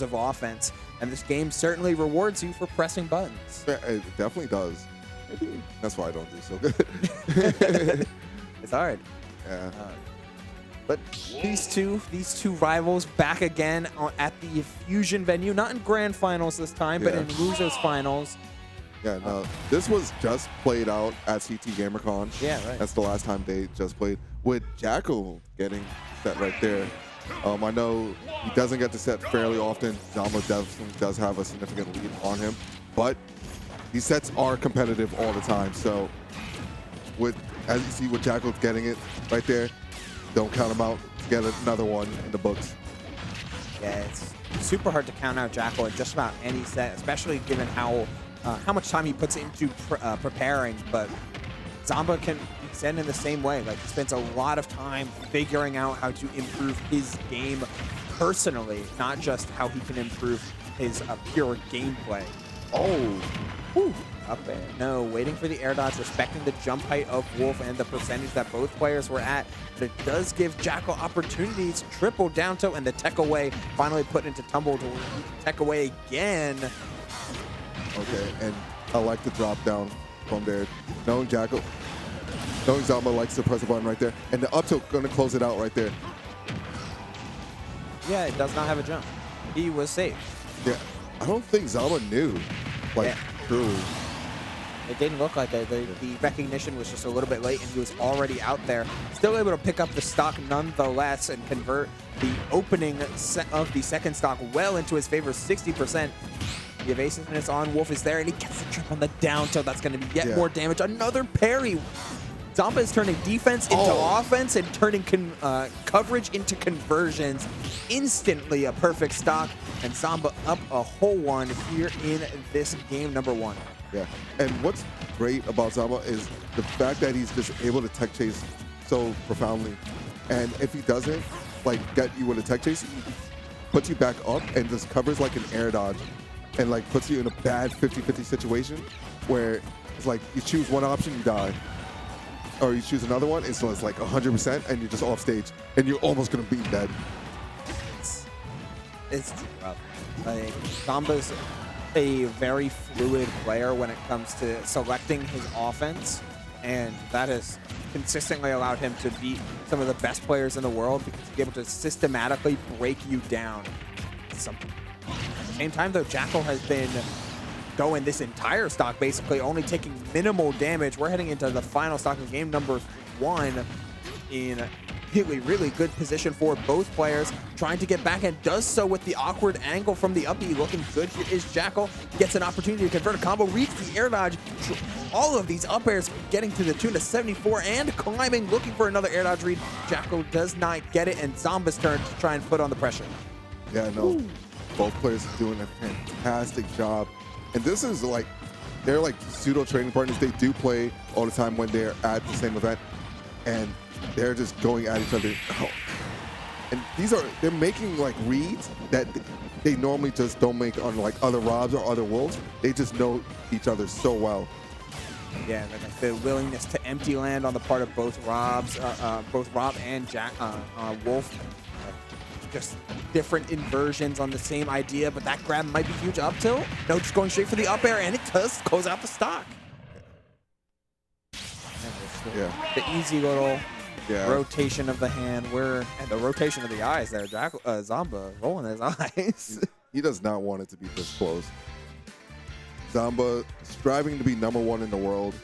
of offense, and this game certainly rewards you for pressing buttons. Yeah, it definitely does. Maybe that's why I don't do so good. It's hard. Yeah. But these two rivals back again at the Fusion venue, not in grand finals this time, but in losers finals. Yeah, no, this was just played out at CT GamerCon. Yeah, right. That's the last time they just played, with Jakal getting set right there. I know he doesn't get to set fairly often. Zomba definitely does have a significant lead on him, but these sets are competitive all the time. So, as you see with Jakal getting it right there, don't count him out to get another one in the books. Yeah, it's super hard to count out Jakal in just about any set, especially given how much time he puts into preparing. But Zomba can be said in the same way. Like, he spends a lot of time figuring out how to improve his game personally, not just how he can improve his pure gameplay. Oh, whew, up there. No, waiting for the air dodge, respecting the jump height of Wolf and the percentage that both players were at. But it does give Jakal opportunities. Triple down tilt and the tech away finally put into tumble to tech away again. okay, and I like the drop down from there. Knowing Zomba likes to press the button right there, and the up tilt gonna close it out right there. Yeah, it does not have a jump. He was safe. Yeah, I don't think Zomba knew, like, truly. It didn't look like it. The recognition was just a little bit late, and he was already out there. Still able to pick up the stock nonetheless and convert the opening of the second stock well into his favor, 60%. The evasiveness on Wolf is there, and he gets the trip on the down tilt. That's going to be yet more damage. Another parry. Zomba is turning defense into offense and turning coverage into conversions. Instantly a perfect stock, and Zomba up a whole one here in this game number 1. Yeah, and what's great about Zomba is the fact that he's just able to tech chase so profoundly. And if he doesn't, like, get you with a tech chase, he puts you back up and just covers like an air dodge and like puts you in a bad 50-50 situation where it's like you choose one option, you die. Or you choose another one, and so it's like 100%, and you're just off stage, and you're almost gonna be dead. It's rough. Like, Zomba's a very fluid player when it comes to selecting his offense, and that has consistently allowed him to beat some of the best players in the world because he's able to systematically break you down. At the same time, though, Jakal has been going this entire stock basically only taking minimal damage. We're heading into the final stock of game number 1 in really good position for both players, trying to get back, and does so with the awkward angle from the up B. Looking good here is Jakal. Gets an opportunity to convert a combo, reads the air dodge. All of these up airs getting to the tune of 74 and climbing, looking for another air dodge read. Jakal does not get it, and Zomba's turn to try and put on the pressure. Yeah, no, both players are doing a fantastic job. And this is like, they're like pseudo training partners. They do play all the time when they're at the same event, and they're just going at each other. And they're making like reads that they normally just don't make on like other Robs or other Wolves. They just know each other so well. Yeah, like the willingness to empty land on the part of both Robs, both Rob and Wolf. Just different inversions on the same idea, but that grab might be huge. Up tilt. No, just going straight for the up air, and it does close out the stock. Yeah. The easy little rotation of the hand, and the rotation of the eyes there. Zomba rolling his eyes. He does not want it to be this close. Zomba striving to be #1 in the world.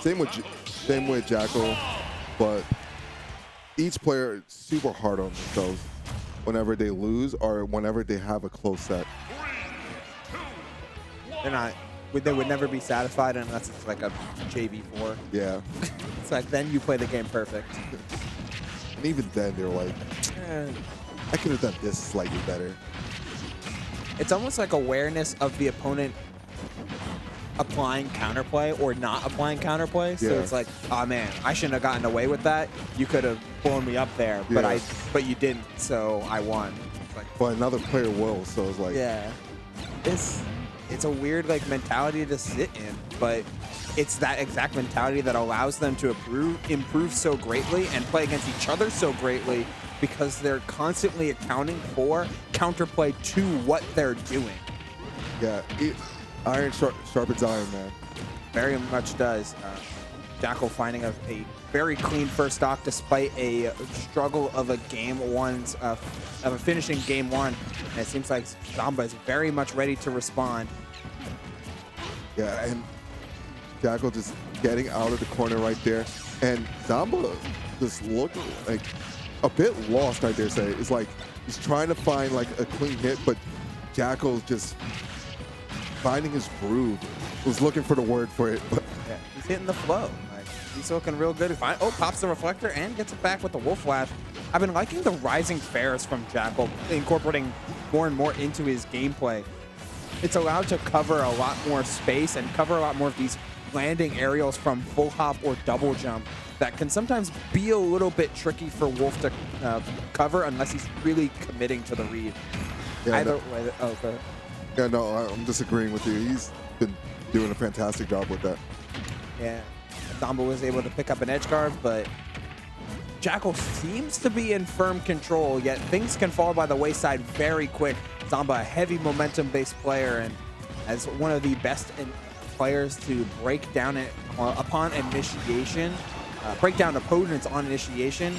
Same with Jakal, but each player is super hard on themselves whenever they lose or whenever they have a close set. They would never be satisfied unless it's like a JV4. Yeah. It's like, then you play the game perfect. And even then, they're like, I could have done this slightly better. It's almost like awareness of the opponent applying counterplay or not applying counterplay. So it's like, oh man, I shouldn't have gotten away with that. You could have blown me up there, but you didn't, so I won. Like, but another player will, so it's like, it's a weird like mentality to sit in, but it's that exact mentality that allows them to improve so greatly and play against each other so greatly because they're constantly accounting for counterplay to what they're doing. Yeah, iron sharpens iron, man. Very much does. Jakal finding a very clean first stock despite a struggle of a finishing game one. And it seems like Zomba is very much ready to respond. Yeah, and Jakal just getting out of the corner right there. And Zomba just looking like a bit lost, I dare say. It's like he's trying to find like a clean hit, but Jakal's just finding his groove. Was looking for the word for it. But yeah, he's hitting the flow. Like, he's looking real good. Pops the reflector and gets it back with the wolf flash. I've been liking the rising fares from Jakal, incorporating more and more into his gameplay. It's allowed to cover a lot more space and cover a lot more of these landing aerials from full hop or double jump that can sometimes be a little bit tricky for Wolf to cover unless he's really committing to the read. Yeah, Either way. Oh, go ahead. Yeah, no, I'm disagreeing with you. He's been doing a fantastic job with that. Yeah, Zomba was able to pick up an edge guard, but Jakal seems to be in firm control, yet things can fall by the wayside very quick. Zomba, a heavy momentum-based player, and as one of the best players to break down it upon initiation, break down opponents on initiation,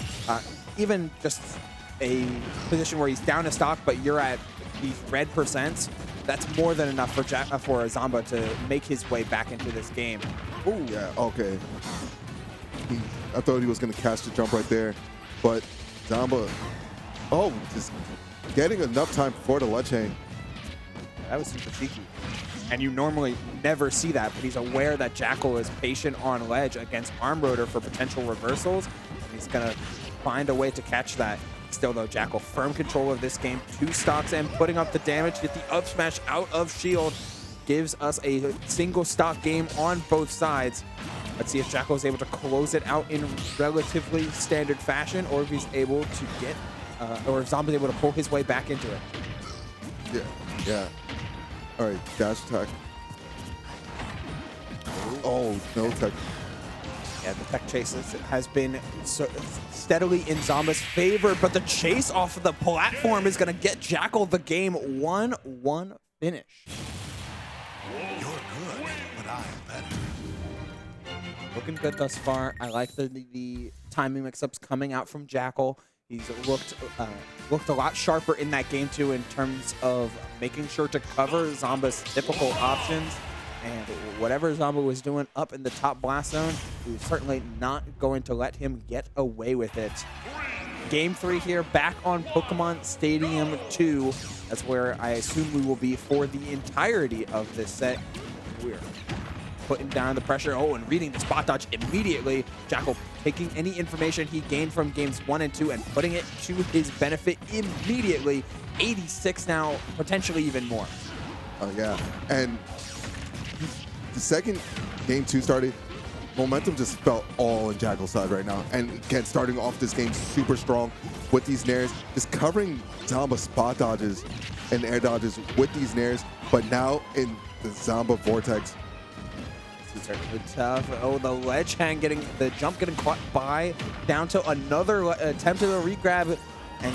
even just a position where he's down a stock, but you're at these red percents. That's more than enough for Zomba to make his way back into this game. Oh, yeah, okay. I thought he was going to catch the jump right there, but Zomba, just getting enough time for the ledge hang. That was super cheeky. And you normally never see that, but he's aware that Jakal is patient on ledge against arm rotor for potential reversals, and he's going to find a way to catch that. Still, though, Jakal firm control of this game. 2 stocks and putting up the damage. Get the up smash out of shield. Gives us a single stock game on both sides. Let's see if Jakal is able to close it out in relatively standard fashion, or if he's able to get, or if Zomba is able to pull his way back into it. Yeah. All right, dash attack. Oh, no tech. Yeah, the tech chase has been steadily in Zomba's favor, but the chase off of the platform is going to get Jakal the game 1-1 finish. You're good, but I'm better. Looking good thus far. I like the timing mix-ups coming out from Jakal. He's looked a lot sharper in that game too in terms of making sure to cover Zomba's typical options. And whatever Zomba was doing up in the top blast zone, he was certainly not going to let him get away with it. Game 3 here, back on Pokemon Stadium 2. That's where I assume we will be for the entirety of this set. We're putting down the pressure. Oh, and reading the spot dodge immediately. Jakal taking any information he gained from games 1 and 2 and putting it to his benefit immediately. 86 now, potentially even more. Oh, yeah. And the second game 2 started, momentum just felt all on Jakal's side right now. And again, starting off this game super strong with these nairs, just covering Zomba spot dodges and air dodges with these nairs. But now in the Zomba vortex, This is certainly tough. Oh, the ledge hang the jump getting caught by, down to another attempt at a regrab. And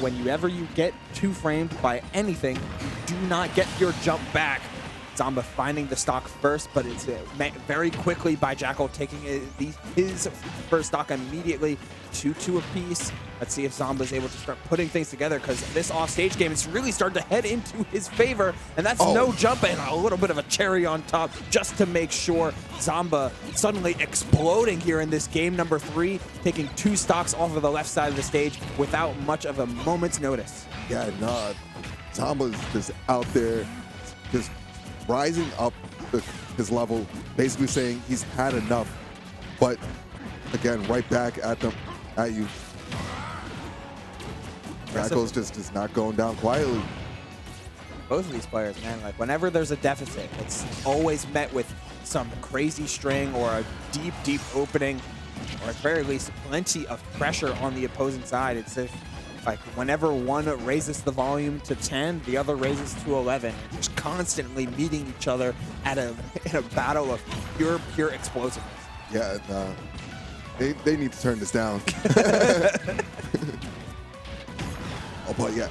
whenever you get 2 framed by anything, you do not get your jump back. Zomba finding the stock first, but it's met very quickly by Jakal taking his first stock immediately. 2-2 apiece. Let's see if Zomba is able to start putting things together, because this offstage game is really starting to head into his favor, and that's no jump and a little bit of a cherry on top just to make sure. Zomba suddenly exploding here in this game number 3, taking 2 stocks off of the left side of the stage without much of a moment's notice. yeah, nah, Zomba's just out there, just rising up his level, basically saying he's had enough. But again, right back at you. Jakal's just not going down quietly. Both of these players, man, like whenever there's a deficit, it's always met with some crazy string or a deep opening, or at very least plenty of pressure on the opposing side. It's like whenever one raises the volume to 10, the other raises to 11. Just constantly meeting each other in a battle of pure explosiveness. Yeah, nah, they need to turn this down. But yeah,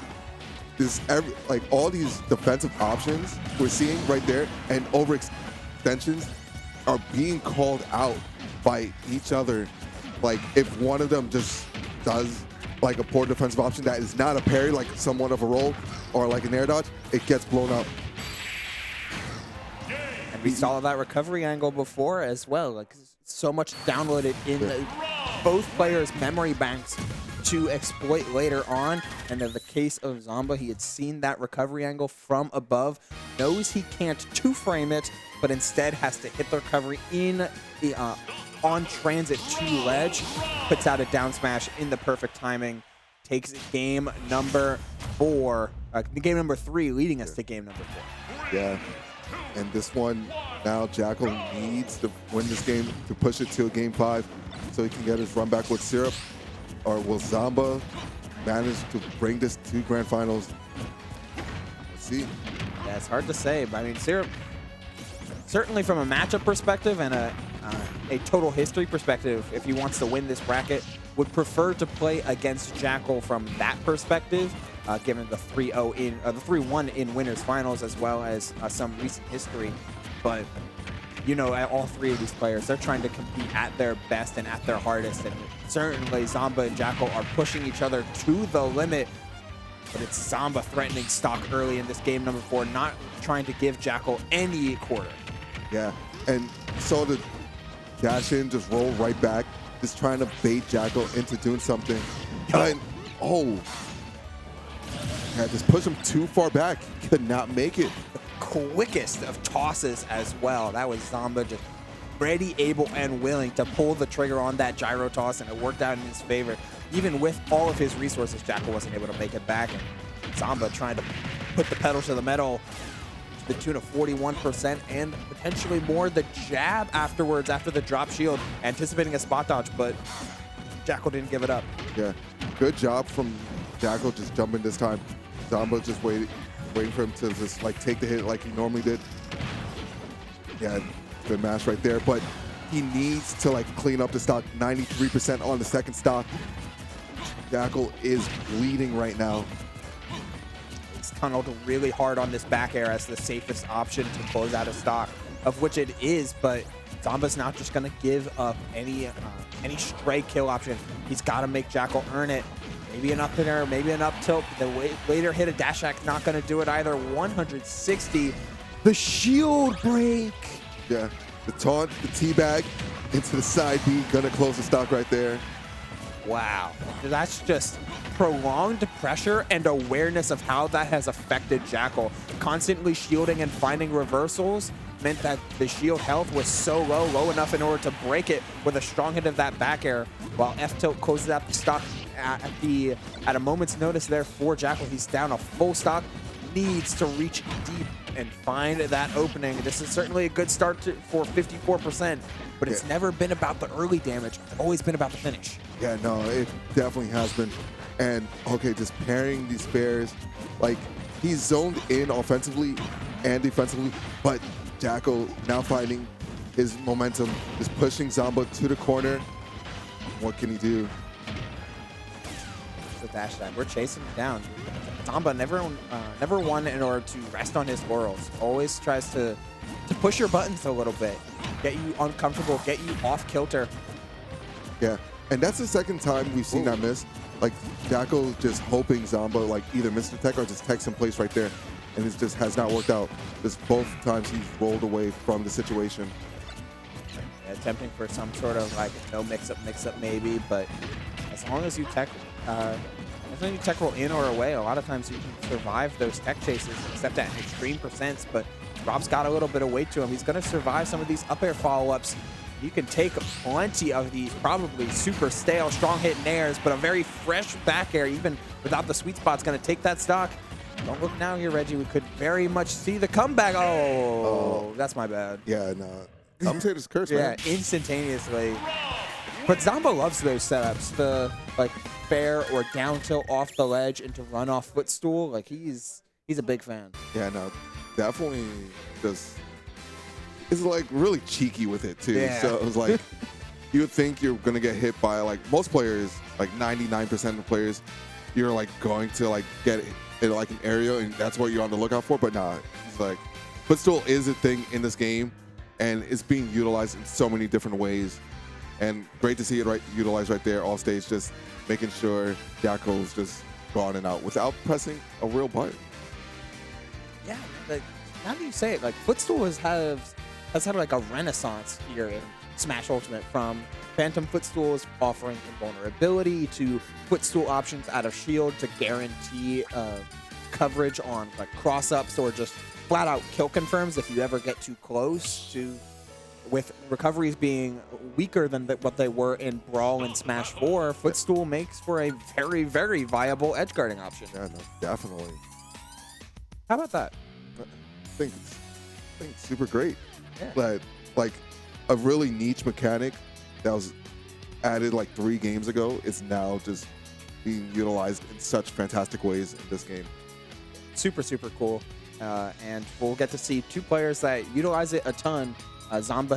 like all these defensive options we're seeing right there and overextensions are being called out by each other. Like if one of them just does like a poor defensive option that is not a parry, like somewhat of a roll or like an air dodge, it gets blown up. And we saw that recovery angle before as well. Like so much downloaded in both players' memory banks to exploit later on. And in the case of Zomba, he had seen that recovery angle from above, knows he can't two-frame it, but instead has to hit the recovery in the on transit to ledge, puts out a down smash in the perfect timing, takes game number 4, game number 3, leading us to game number 4. Yeah, and this one, now Jakal needs to win this game to push it to game 5 so he can get his run back with Syrup. Or will Zomba manage to bring this to grand finals? Let's see. Yeah, it's hard to say, but I mean, Syrup, certainly from a matchup perspective and a total history perspective, if he wants to win this bracket, would prefer to play against Jakal from that perspective, given the 3-0 in the 3-1 in winners finals, as well as some recent history. But you know, all 3 of these players, they're trying to compete at their best and at their hardest, and certainly Zomba and Jakal are pushing each other to the limit. But it's Zomba threatening stock early in this game number 4, not trying to give Jakal any quarter. Yeah, and so the dash in, just roll right back, just trying to bait Jakal into doing something. And, oh, yeah, just push him too far back. He could not make it. Quickest of tosses as well. That was Zomba just ready, able, and willing to pull the trigger on that gyro toss, and it worked out in his favor. Even with all of his resources, Jakal wasn't able to make it back, and Zomba trying to put the pedal to the metal to the tune of 41% and potentially more. The jab afterwards, after the drop shield, anticipating a spot dodge, but Jakal didn't give it up. Yeah, good job from Jakal just jumping this time. Zomba just waiting for him to just like take the hit like he normally did. Yeah, good mash right there, but he needs to like clean up the stock. 93% on the second stock. Jakal is bleeding right now. He's tunneled really hard on this back air as the safest option to close out a stock, of which it is, but Zomba's not just gonna give up any stray kill option. He's gotta make Jakal earn it. Maybe an up air, maybe an up tilt. The later hit of dash attack not going to do it either. 160. The shield break. Yeah, the taunt, the teabag into the side B. Going to close the stock right there. Wow. That's just prolonged pressure and awareness of how that has affected Jakal. Constantly shielding and finding reversals meant that the shield health was so low enough in order to break it with a strong hit of that back air, while F tilt closes out the stock at a moment's notice there for Jakal. He's down a full stock, needs to reach deep and find that opening. This is certainly a good start for 54%, but it's never been about the early damage. It's always been about the finish. Yeah, no, it definitely has been. And okay, just pairing these pairs, like he's zoned in offensively and defensively, but Jakal now finding his momentum, just pushing Zomba to the corner. What can he do? The dash attack. We're chasing him down. Zomba never won in order to rest on his laurels. Always tries to push your buttons a little bit, get you uncomfortable, get you off kilter. Yeah, and that's the second time we've seen that miss. Like Jakal just hoping Zomba like either missed the tech or just techs in place right there, and it just has not worked out. Just both times he's rolled away from the situation. Yeah, attempting for some sort of like no mix-up maybe, but as long as you tech roll in or away, a lot of times you can survive those tech chases, except at extreme percents. But Rob's got a little bit of weight to him. He's going to survive some of these up air follow-ups. You can take plenty of these probably super stale, strong hit nairs, but a very fresh back air, even without the sweet spot, is going to take that stock. Don't look now here, Reggie. We could very much see the comeback. Oh, that's my bad. Yeah, no. Commentator's curse, man. Yeah, instantaneously. But Zomba loves those setups. The like fair or down tilt off the ledge into run off footstool. Like he's a big fan. Yeah, no, definitely just is like really cheeky with it too. Yeah. So it was like you would think you're gonna get hit by like most players, like 99% of players you're like going to like get in like an area and that's what you're on the lookout for. But nah, it's like footstool is a thing in this game, and it's being utilized in so many different ways. And great to see it utilized right there off stage, just making sure Jakal's just gone and out without pressing a real button. Yeah, like, now that you say it, like footstool has had like a renaissance here in Smash Ultimate, from phantom footstools offering invulnerability to footstool options out of shield to guarantee coverage on like cross-ups or just flat out kill confirms if you ever get too close to, with recoveries being weaker than what they were in Brawl and Smash 4, footstool makes for a very, very viable edge guarding option. Yeah, no, definitely. How about that? I think it's super great. Yeah. But like a really niche mechanic that was added like 3 games ago is now just being utilized in such fantastic ways in this game. Super, super cool. And we'll get to see 2 players that utilize it a ton. Zomba